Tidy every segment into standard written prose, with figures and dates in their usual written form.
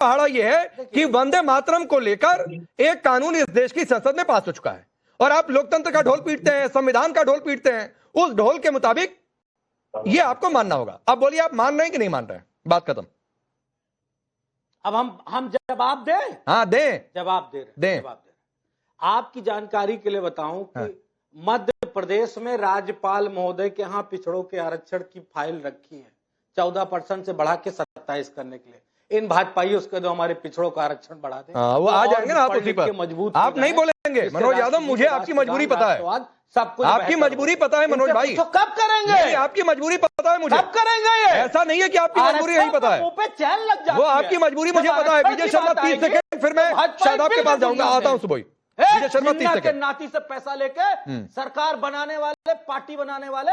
पहाड़ा यह है कि वंदे मातरम को लेकर एक कानून इस देश की संसद में पास हो चुका है और आप लोकतंत्र का ढोल पीटते हैं, संविधान का ढोल पीटते हैं। उस ढोल के मुताबिक ये आपको मानना होगा। अब बोलिए, आप मान रहे हैं कि नहीं मान रहे हैं? बात खत्म। अब हम जवाब दें? हाँ दें, जवाब दे रहे हैं। आपकी जानकारी के लिए बताऊं कि मध्य प्रदेश में राज्यपाल महोदय के यहाँ पिछड़ों के आरक्षण की फाइल रखी है 14% से बढ़ा के 27 करने के लिए। इन भाजपाइयों उसके दो हमारे पिछड़ों का आरक्षण बढ़ा दें, वो आ जाएंगे ना आप उसी पर। मजबूत आप नहीं बोलेंगे मनोज यादव, मुझे आपकी मजबूरी पता है, सब कुछ आपकी मजबूरी पता है मनोज भाई। तो कब करेंगे? आपकी मजबूरी पता है मुझे। कब करेंगे ये? ऐसा नहीं है कि आपकी मजबूरी नहीं पता है, पे चैन लग जाती है। वो आपकी मजबूरी मुझे पता है। विजय शर्मा 30 सेकंड, फिर मैं शादाब के पास जाऊंगा, आता हूं सुबह। विजय शर्मा 30 सेकंड। नाती से पैसा लेके सरकार बनाने वाले, पार्टी बनाने वाले।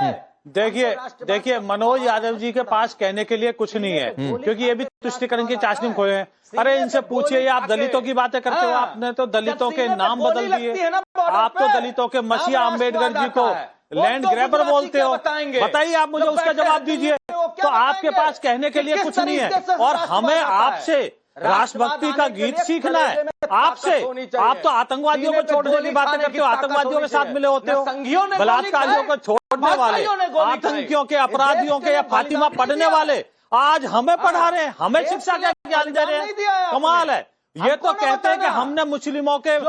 देखिए मनोज यादव जी के पास कहने के लिए कुछ नहीं है, क्योंकि ये भी तुष्टिकरण की चाशनी में खोए हैं। अरे इनसे पूछिए, ये आप दलितों की बातें करते हो, आपने तो दलितों के नाम बदल दिए। आप तो दलितों के मसीहा अम्बेडकर जी को लैंड ग्रैबर बोलते हो। बताइए, आप मुझे उसका जवाब दीजिए। तो आपके पास कहने के लिए कुछ नहीं है और हमें आपसे राष्ट्रभक्ति का गीत सीखना है। आपसे आप तो आतंकवादियों को छोड़ने की बातें करते हो, आतंकवादियों के साथ मिले होते हो, बलात्कारियों को छोड़ने वाले, आतंकियों के, अपराधियों के या फातिमा पढ़ने वाले आज हमें पढ़ा रहे हैं, हमें शिक्षा का ज्ञान दे रहे हैं। कमाल है। ये तो कहते हैं कि हमने मुस्लिमों के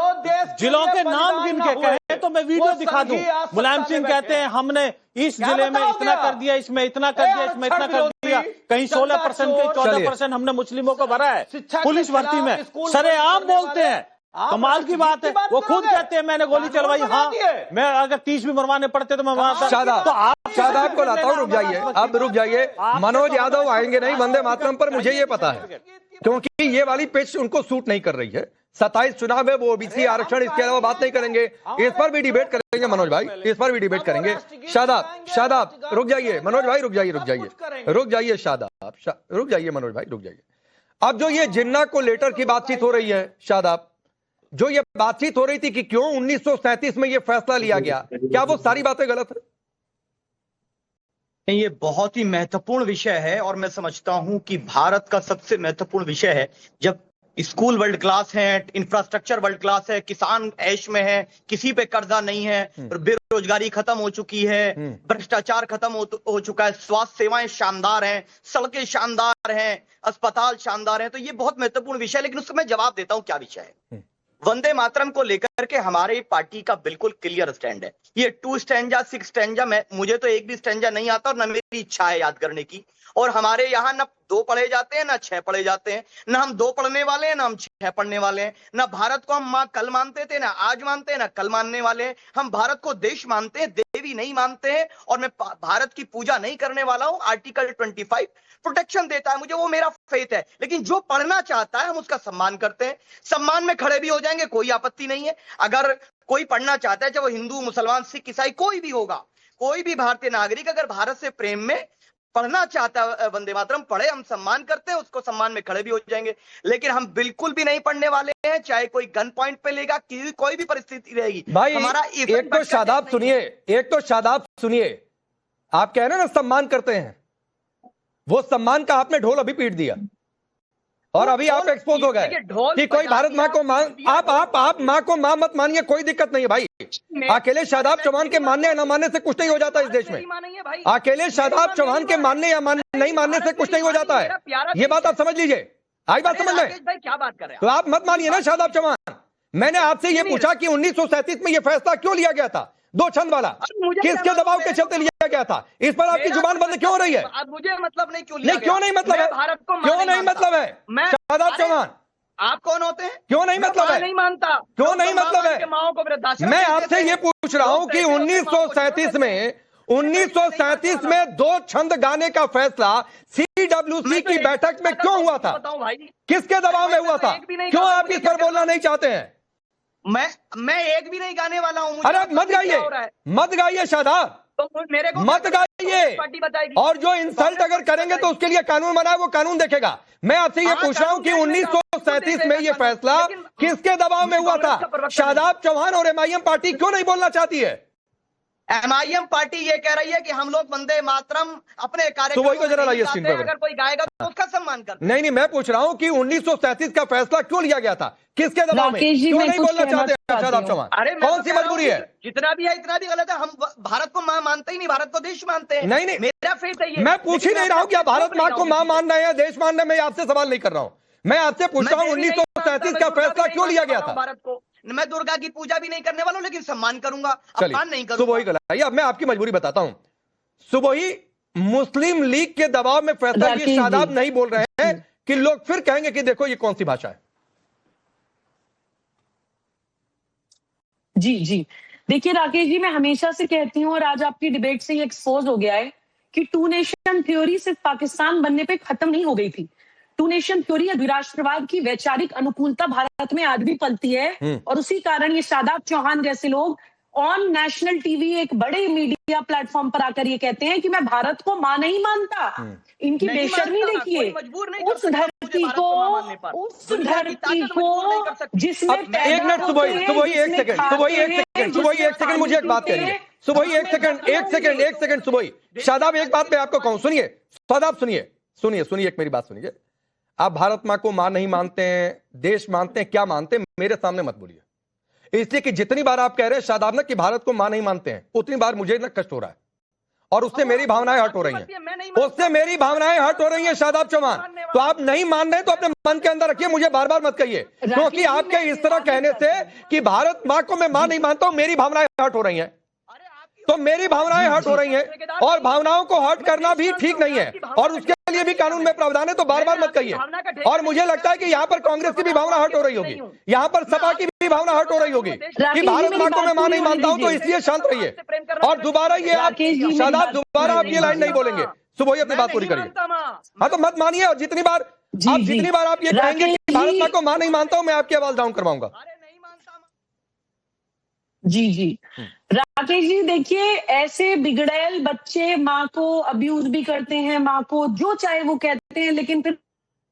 जिलों के नाम गिन के कहे, तो मैं वीडियो दिखा दूं। मुलायम सिंह कहते हैं हमने इस जिले में इतना कर दिया, इसमें इतना कर दिया, इसमें इतना कर दिया। कहीं 16%, कहीं 14% हमने मुस्लिमों को भरा है पुलिस भर्ती में। सरेआम बोलते हैं, कमाल की बात है। वो खुद कहते हैं मैंने गोली चलवाई। हाँ, मैं अगर 30 भी मरवाने पड़ते तो मैं मारता। तो आप शादाब को लाता हूं, रुक जाइए, अब रुक जाइए। मनोज यादव आएंगे नहीं वंदे मातरम पर, मुझे ये पता है, क्योंकि ये वाली पिच उनको सूट नहीं कर रही है। 27 चुनाव है, वो ओबीसी आरक्षण, इसके अलावा बात नहीं करेंगे। इस पर भी डिबेट करेंगे मनोज भाई, इस पर भी डिबेट करेंगे। शादाब रुक जाइए, मनोज भाई रुक जाइए, शादाब रुक जाइए, मनोज भाई रुक जाइए। अब जो ये जिन्ना को लेटर की बातचीत हो रही है, शादाब, जो ये बातचीत हो रही थी कि क्यों 1937 में ये फैसला लिया गया, क्या वो सारी बातें गलत है? ये बहुत ही महत्वपूर्ण विषय है और मैं समझता हूं कि भारत का सबसे महत्वपूर्ण विषय है। जब स्कूल वर्ल्ड क्लास है, इंफ्रास्ट्रक्चर वर्ल्ड क्लास है, किसान ऐश में है, किसी पे कर्जा नहीं है, बेरोजगारी खत्म हो चुकी है, भ्रष्टाचार खत्म हो चुका है, स्वास्थ्य सेवाएं शानदार हैं, सड़कें शानदार हैं, अस्पताल शानदार हैं, तो ये बहुत महत्वपूर्ण विषय है। लेकिन उसका मैं जवाब देता हूं क्या विषय है। वंदे मातरम को लेकर के हमारे पार्टी का बिल्कुल क्लियर स्टैंड है। ये 2 स्टैंजा 6 स्टैंजा, मुझे तो एक भी स्टैंजा नहीं आता और न मेरी इच्छा है याद करने की। और हमारे यहाँ न 2 पढ़े जाते हैं, न 6 पढ़े जाते हैं, न हम 2 पढ़ने वाले हैं, न हम 6 पढ़ने वाले हैं। न भारत को हम माँ कल मानते थे, न आज मानते हैं, न कल मानने वाले हैं। हम भारत को देश मानते हैं, देवी नहीं मानते हैं। और मैं भारत की पूजा नहीं करने वाला हूं। आर्टिकल 25 प्रोटेक्शन देता है मुझे, वो मेरा फेथ है। लेकिन जो पढ़ना चाहता है हम उसका सम्मान करते हैं, सम्मान में खड़े भी हो जाएंगे, कोई आपत्ति नहीं है। अगर कोई पढ़ना चाहता है, चाहे वो हिंदू, मुसलमान, सिख, ईसाई कोई भी होगा, कोई भी भारतीय नागरिक अगर भारत से प्रेम में पढ़ना चाहता है वंदे मातरम पढ़े, हम सम्मान करते हैं, उसको सम्मान में खड़े भी हो जाएंगे। लेकिन हम बिल्कुल भी नहीं पढ़ने वाले हैं, चाहे कोई गन पॉइंट पे लेगा, कोई भी परिस्थिति रहेगी भाई। हमारा एक तो शादाब सुनिए, आप कह रहे हैं ना सम्मान करते हैं, वो सम्मान का आपने ढोल अभी पीट दिया और अभी आप एक्सपोज हो गए कि कोई भारत मां को आप मां को मां मत मानिए, कोई दिक्कत नहीं है भाई। अकेले शादाब चौहान के मानने या न मानने से कुछ नहीं हो जाता इस देश में। अकेले शादाब चौहान के मानने या नहीं मानने से कुछ नहीं हो जाता है, ये बात आप समझ लीजिए। आई बात समझ लें, क्या बात कर रहे हैं तो आप मत मानिए ना शादाब चौहान। मैंने आपसे ये पूछा कि 1937 में ये फैसला क्यों लिया गया था, 2 छंद वाला, किसके दबाव के चलते लिया गया था? इस पर आपकी जुबान बंद क्यों हो रही है? मुझे मतलब नहीं, क्यों क्यों नहीं मतलब है? क्यों नहीं मतलब है शादाब चौहान? आप कौन होते हैं? क्यों नहीं मतलब है? नहीं मानता। क्यों नहीं मतलब है? मैं आपसे ये पूछ रहा हूं कि 1937 में 2 छंद गाने का फैसला CWC की बैठक में क्यों हुआ था? किसके दबाव में हुआ था? क्यों आप इस पर बोलना नहीं चाहते हैं? मैं एक भी नहीं गाने वाला हूं। अरे मत गाइए शादाब, तो मेरे को मत गाइए। और जो इंसल्ट अगर करेंगे तो उसके लिए कानून बना है, वो कानून देखेगा। मैं आपसे ये पूछ रहा हूं कि 1937 में ये फैसला किसके दबाव में हुआ था? शादाब चौहान और MIM पार्टी क्यों नहीं बोलना चाहती है? MIM पार्टी ये कह रही है कि हम लोग वंदे मातरम अपने तो वही को जरा लाइए कार्यक्रम स्क्रीन पर। अगर कोई गाएगा तो उसका सम्मान कर। नहीं, मैं पूछ रहा हूं कि 1937 का फैसला क्यों लिया गया था, किसके दबाव में, राकेश जी, क्यों मैं नहीं कुछ बोलना कहना चाहते हैं शादाब चाहती हूँ। चौहान? अरे मैं कौन तो सी कह रहा हूं मजबूरी कि है? जितना भी है इतना भी गलत है। हम भारत को मां मानते ही नहीं, भारत को देश मानते हैं। नहीं, मेरा फेथ है ये। मैं पूछ ही नहीं रहा हूं कि आप भारत मां को मां मान रहे हैं, देश मान रहे हैं। मैं आपसे सवाल नहीं कर रहा हूं, मैं आपसे पूछ रहा हूं 1937 का फैसला क्यों लिया गया था? भारत को मैं दुर्गा की पूजा भी नहीं करने वाला हूं, लेकिन सम्मान करूंगा, अपमान नहीं चलिए, करूंगा। सुबह ही गलत। अब मैं आपकी मजबूरी बताता हूं। सुबह ही मुस्लिम लीग के दबाव में फैसला, ये शादाब नहीं बोल रहे हैं कि लोग फिर कहेंगे कि देखो ये कौन सी भाषा है। जी जी, देखिए राकेश जी, मैं हमेशा से कहती हूँ और आज आपकी डिबेट से ये एक्सपोज हो गया है कि टू नेशन थ्योरी सिर्फ पाकिस्तान बनने पे खत्म नहीं हो गई थी। टू नेशन थ्योरी या द्विराष्ट्रवाद की वैचारिक अनुकूलता भारत में आज भी पलती है, और उसी कारण ये शादाब चौहान जैसे लोग ऑन नेशनल टीवी एक बड़े मीडिया प्लेटफॉर्म पर आकर ये कहते हैं कि मैं भारत को मां नहीं मानता। इनकी नहीं बेशर्मी मानता, देखिए, कोई मजबूर नहीं कर उस सकता धरती मुझे भारत को मां मानने पर। को, उस दुनिया की धरती ताकत मजबूर नहीं कर को सकती। जिसमें अब एक मिनट, सुबह ही एक सेकंड, सुबह ही एक सेकंड, सुबह ही एक सेकंड, मुझे एक बात कहिए। सुबह ही एक सेकंड, एक सेकंड, सुबह ही। शादाब, एक बात मैं आपको कहूं, सुनिए शादाब, सुनिए एक मेरी बात सुनिए। आप भारत मां को मां नहीं मानते हैं, देश मानते हैं, क्या मानते हैं, मेरे सामने मत बोलिए। इसलिए कि जितनी बार आप कह रहे हैं शादाब ना कि भारत को मां नहीं मानते हैं, उतनी बार मुझे ना कष्ट हो रहा है, और उससे मेरी भावनाएं हर्ट हो रही हैं, उससे मेरी भावनाएं हर्ट हो रही हैं शादाब चौहान। तो आप नहीं मान रहे तो अपने मन के अंदर रखिए, मुझे बार बार मत कहिए, क्योंकि आपके इस तरह कहने से कि भारत मां को मैं मां नहीं मानता हूं, मेरी भावनाएं हर्ट हो रही हैं, तो मेरी भावनाएं हर्ट हो रही हैं, और भावनाओं को हर्ट करना भी ठीक नहीं है, और उसके लिए भी कानून में प्रावधान है। तो बार बार मत कहिए। और मुझे लगता है कि यहाँ पर कांग्रेस की भी भावना हर्ट हो रही होगी, यहाँ पर सपा की भी भावना हर्ट हो रही होगी कि भारत मां को मैं मां नहीं मानता हूं, तो इसलिए शांत रहिए। और दोबारा ये आप शादाब, दोबारा आप ये लाइन नहीं बोलेंगे। सुबह ही अपनी बात पूरी करिए। हाँ, तो मत मानिए, और जितनी बार आप ये कहेंगे कि भारत मां को मां नहीं मानता हूं, मैं आपकी आवाज डाउन करवाऊंगा। जी जी, राकेश जी, देखिए ऐसे बिगड़ैल बच्चे माँ को अब्यूज भी करते हैं, माँ को जो चाहे वो कहते हैं, लेकिन फिर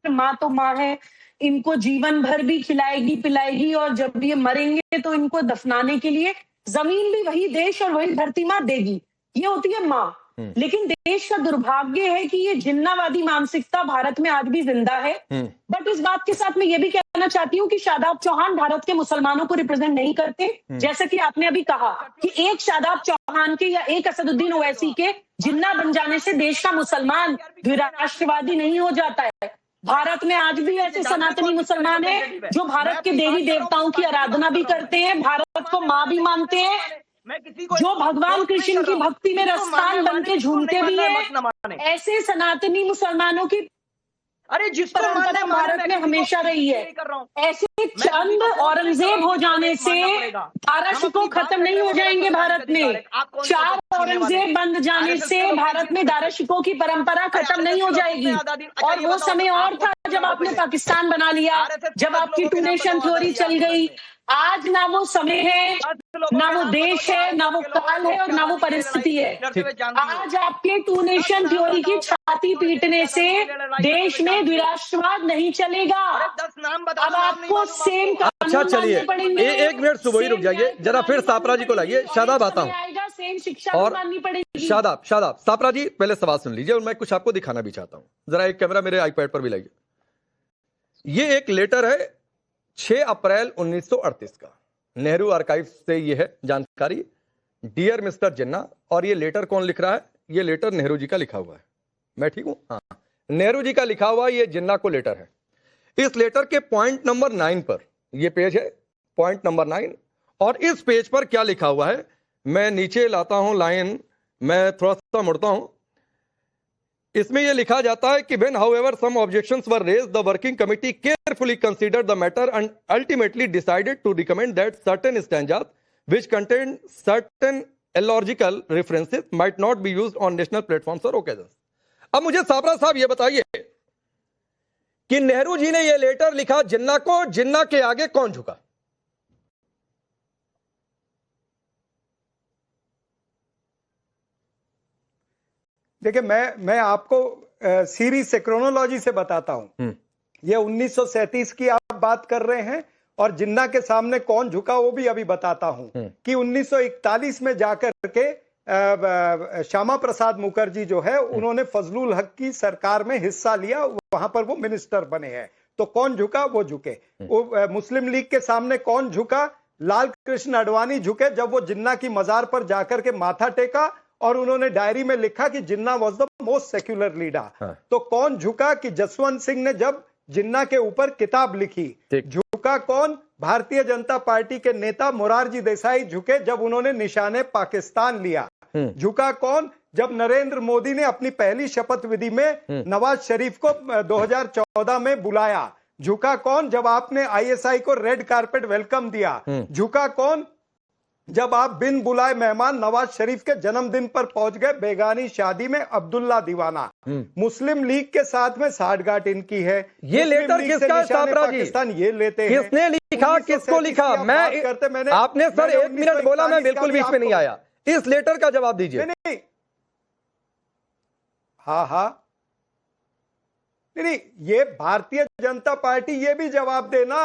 माँ तो माँ है, इनको जीवन भर भी खिलाएगी पिलाएगी, और जब ये मरेंगे तो इनको दफनाने के लिए जमीन भी वही देश और वही धरती माँ देगी। ये होती है माँ। लेकिन देश का दुर्भाग्य है कि ये जिन्नावादी मानसिकता भारत में आज भी जिंदा है। बट इस बात के साथ मैं ये भी कहना चाहती हूँ कि शादाब चौहान भारत के मुसलमानों को रिप्रेजेंट नहीं करते। जैसे कि आपने अभी कहा कि एक शादाब चौहान के या एक असदुद्दीन ओवैसी के जिन्ना बन जाने से देश का मुसलमान द्विराष्ट्रवादी नहीं हो जाता है। भारत में आज भी ऐसे सनातनी मुसलमान हैं जो भारत के देवी देवताओं की आराधना भी करते हैं, भारत को माँ भी मानते हैं, जो भगवान कृष्ण की भक्ति में रसपान बन के झूमते भी हैं। ऐसे सनातनी मुसलमानों की अरे जिसको परंपरा भारत में हमेशा रही है। ऐसे चंद औरंगजेब हो जाने से दाराशिकों खत्म नहीं हो जाएंगे भारत में। 4 औरंगजेब बन जाने से भारत में दाराशिकों की परंपरा खत्म नहीं हो जाएगी। और वो समय और था जब आपने पाकिस्तान बना लिया, जब आपकी टू नेशन थ्योरी चल गई। आज ना वो समय है, ना वो देश है, ना वो काल है, और ना वो परिस्थिति है। आज आपके टू नेशन थ्योरी की छाती पीटने से देश में द्विराष्ट्रवाद नहीं चलेगा। अब आपको सेम अच्छा, चलिए एक मिनट, सुबह ही रुक जाइए जरा, फिर सापरा जी को लाइए। शादाब आता हूं, सेम शिक्षा और माननी पड़ेगी। शादाब सापरा जी पहले सवाल सुन लीजिए, और मैं कुछ आपको दिखाना भी चाहता हूं। जरा एक कैमरा मेरे आईपैड पर भी लाइए। ये एक लेटर है 6 अप्रैल 1938 का, नेहरू आर्काइव से ये है जानकारी। डियर मिस्टर जिन्ना, और ये लेटर कौन लिख रहा है? ये लेटर नेहरू जी का लिखा हुआ है। मैं ठीक हूं? हाँ, नेहरू जी का लिखा हुआ ये जिन्ना को लेटर है। इस लेटर के पॉइंट नंबर 9 पर, ये पेज है पॉइंट नंबर 9, और इस पेज पर क्या लिखा हुआ है, मैं नीचे लाता हूं लाइन, मैं थोड़ा सा मुड़ता हूं। इसमें यह लिखा जाता है कि when however some objections were raised, the working committee carefully considered the matter and ultimately decided to recommend that certain stanzas which contain certain illogical references might not be used on national platforms or occasions. अब मुझे साबरा साहब ये बताइए कि नेहरू जी ने यह letter लिखा जिन्ना को, जिन्ना के आगे कौन झुका? देखिए, मैं आपको सीरीज से, क्रोनोलॉजी से बताता हूं। ये 1937 की आप बात कर रहे हैं, और जिन्ना के सामने कौन झुका वो भी अभी बताता हूं कि 1941 में जाकर के श्यामा प्रसाद मुखर्जी जो है उन्होंने फजलुल हक की सरकार में हिस्सा लिया, वहां पर वो मिनिस्टर बने हैं। तो कौन झुका? वो झुके। वो मुस्लिम लीग के सामने कौन झुका? लाल कृष्ण आडवाणी झुके जब वो जिन्ना की मजार पर जाकर के माथा टेका और उन्होंने डायरी में लिखा कि Jinnah was the most secular leader. तो कौन झुका? कि जसवंत सिंह ने जब जिन्ना के ऊपर किताब लिखी। झुका कौन? भारतीय जनता पार्टी के नेता मोरारजी देसाई झुके जब उन्होंने निशाने पाकिस्तान लिया। झुका कौन? जब नरेंद्र मोदी ने अपनी पहली शपथ विधि में नवाज शरीफ को 2014 में बुलाया। झुका कौन? जब आपने आईएसआई को रेड कारपेट वेलकम दिया। झुका कौन? जब आप बिन बुलाए मेहमान नवाज शरीफ के जन्मदिन पर पहुंच गए बेगानी शादी में अब्दुल्ला दीवाना। मुस्लिम लीग के साथ में साठगांठ इनकी है। ये लेटर किसका है छात्रा जी? पाकिस्तान ये लेते हैं। किसने लिखा? किसको लिखा? मैं आपने सर 1 मिनट बोला, मैं बिल्कुल बीच में नहीं आया। इस लेटर का जवाब दीजिए। नहीं, हाँ, नहीं, ये भारतीय जनता पार्टी ये भी जवाब देना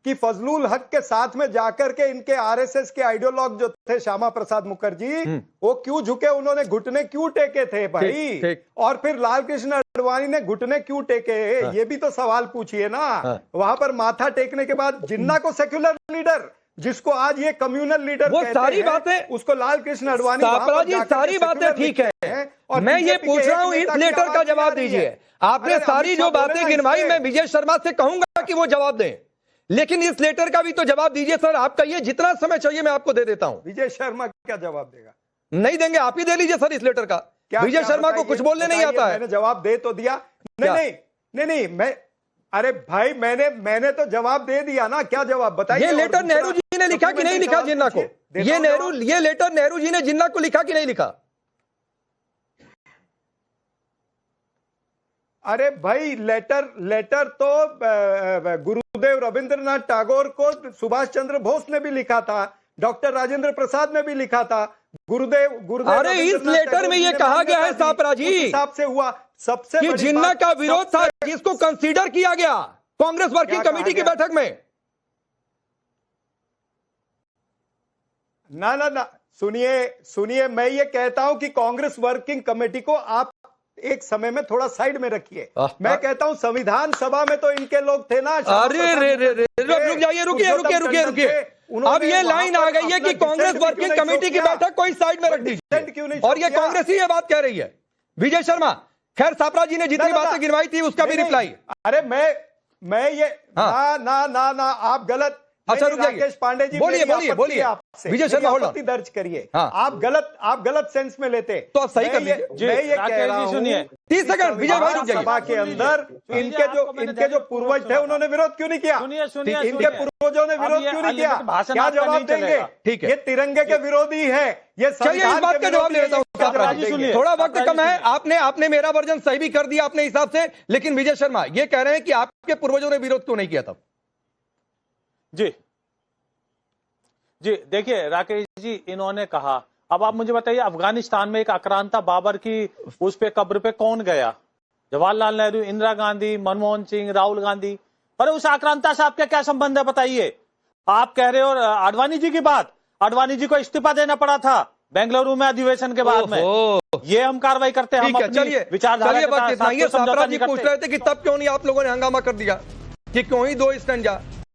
कि फजलुल हक के साथ में जाकर के इनके आरएसएस के आइडियोलॉग जो थे श्यामा प्रसाद मुखर्जी, वो क्यों झुके? उन्होंने घुटने क्यों टेके थे भाई? ठीक। और फिर लाल कृष्ण आडवाणी ने घुटने क्यों टेके? ये भी तो सवाल पूछिए ना। वहां पर माथा टेकने के बाद जिन्ना को सेक्युलर लीडर, जिसको आज ये कम्युनल लीडर वो कहते सारी हैं, बातें उसको लाल कृष्ण आडवाणी जी सारी बातें ठीक है। और मैं ये पूछ रहा हूं, इस लेटर का जवाब दीजिए। आपने सारी जो बातें गिनवाई, मैं विजय शर्मा से कहूंगा कि वो जवाब दें, लेकिन इस लेटर का भी तो जवाब दीजिए सर। आपका ये जितना समय चाहिए मैं आपको दे देता हूं। विजय शर्मा क्या जवाब देगा? नहीं देंगे, आप ही दे लीजिए सर इस लेटर का। विजय शर्मा को कुछ बोलने नहीं आता है। मैंने जवाब दे तो दिया। नहीं, मैं, अरे भाई मैंने तो जवाब दे दिया ना। क्या जवाब बताइए? ये लेटर नेहरू जी ने लिखा कि नहीं लिखा जिन्ना को? ये लेटर नेहरू जी ने जिन्ना को लिखा कि नहीं लिखा? अरे भाई लेटर तो गुरुदेव रविंद्रनाथ टैगोर को सुभाष चंद्र बोस ने भी लिखा था, डॉक्टर राजेंद्र प्रसाद ने भी लिखा था। गुरुदेव अरे इस लेटर में ये कहा गया है सापरा जी, हिसाब से हुआ सबसे कि जिन्ना का विरोध था, जिसको कंसीडर किया गया कांग्रेस वर्किंग कमेटी की बैठक में। ना, सुनिए, मैं ये कहता हूं कि कांग्रेस वर्किंग कमेटी को आप एक समय में थोड़ा साइड में रखिए। मैं कहता हूं संविधान सभा में तो इनके लोग थे ना। अरे रुक जाइए, रुकिए। अब ये लाइन आ गई है कि कांग्रेस वर्किंग कमेटी की बैठक कोई साइड में रख दीजिए, और ये कांग्रेस ही ये बात कह रही है। विजय शर्मा, खैर सापरा जी ने जितनी बातें गिनवाई थी उसका भी रिप्लाई। अरे मैं ये ना आप गलत। अच्छा रुक जाइए, राकेश पांडे जी, बोलिए। विजय शर्मा होल्ड ऑन, दर्ज करिए। आप गलत सेंस में लेते तो आप सही कर लीजिए। मैं ये कह रहा हूं, 30 सेकंड विजय भाई रुक जाइए। सभा के अंदर इनके जो पूर्वज थे उन्होंने विरोध क्यों नहीं किया? इनके पूर्वजों ने विरोध क्यों नहीं किया? क्या जवाब देंगे? ठीक है, ये तिरंगे के विरोधी है। ये चलिए इस बात का जवाब ले लेता हूं। थोड़ा वक्त कम है, आपने मेरा वर्जन सही भी कर दिया अपने हिसाब से, लेकिन विजय शर्मा ये कह रहे हैं कि आपके पूर्वजों ने विरोध क्यों नहीं किया तब? जी देखिए राकेश जी, इन्होंने कहा, अब आप मुझे बताइए, अफगानिस्तान में एक आक्रांता बाबर की उस पे कब्र पे कौन गया? जवाहरलाल नेहरू, इंदिरा गांधी, मनमोहन सिंह, राहुल गांधी। अरे उस आक्रांता से आपका क्या संबंध है बताइए? आप कह रहे हो आडवाणी जी की बात, आडवाणी जी को इस्तीफा देना पड़ा था बेंगलुरु में अधिवेशन के बाद में। ये हम कार्रवाई करते हैं, हम अपनी विचारधारा जी पूछ रहे थे कि तब क्यों नहीं आप लोगों ने हंगामा कर दिया, कि क्यों ही 2 स्टैंजा?